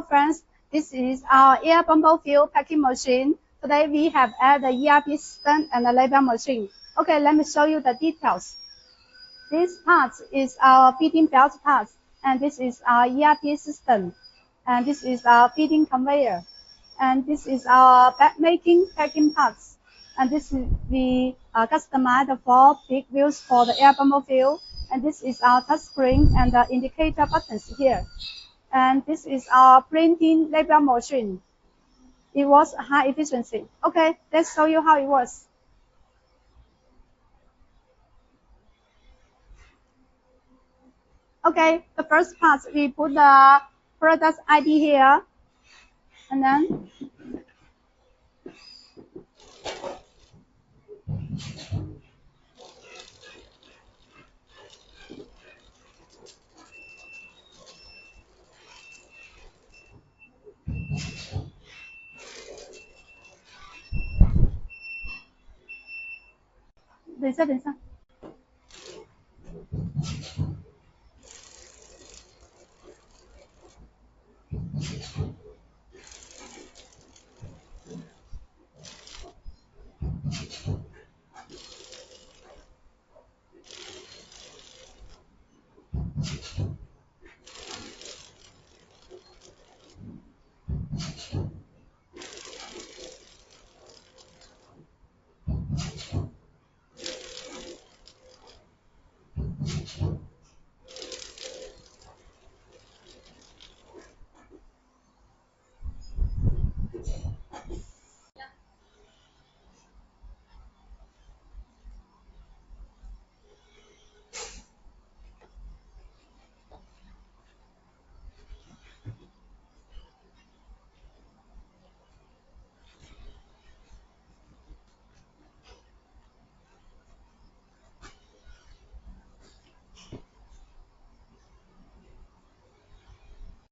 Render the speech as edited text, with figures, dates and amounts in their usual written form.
friends, this is our air bumble fill packing machine. Today we have added the ERP system and the label machine. Okay, let me show you the details. This part is our feeding belt part, and this is our ERP system, and this is our feeding conveyor, and this is our bag making packing parts, and this is we customize the 4 big wheels for the air bumble fill, and this is our touch screen and the indicator buttons here, and this is our printing label machine. It was high efficiency. Okay, let's show you how it works. Okay, the first part, we put the product ID here, and then等一下，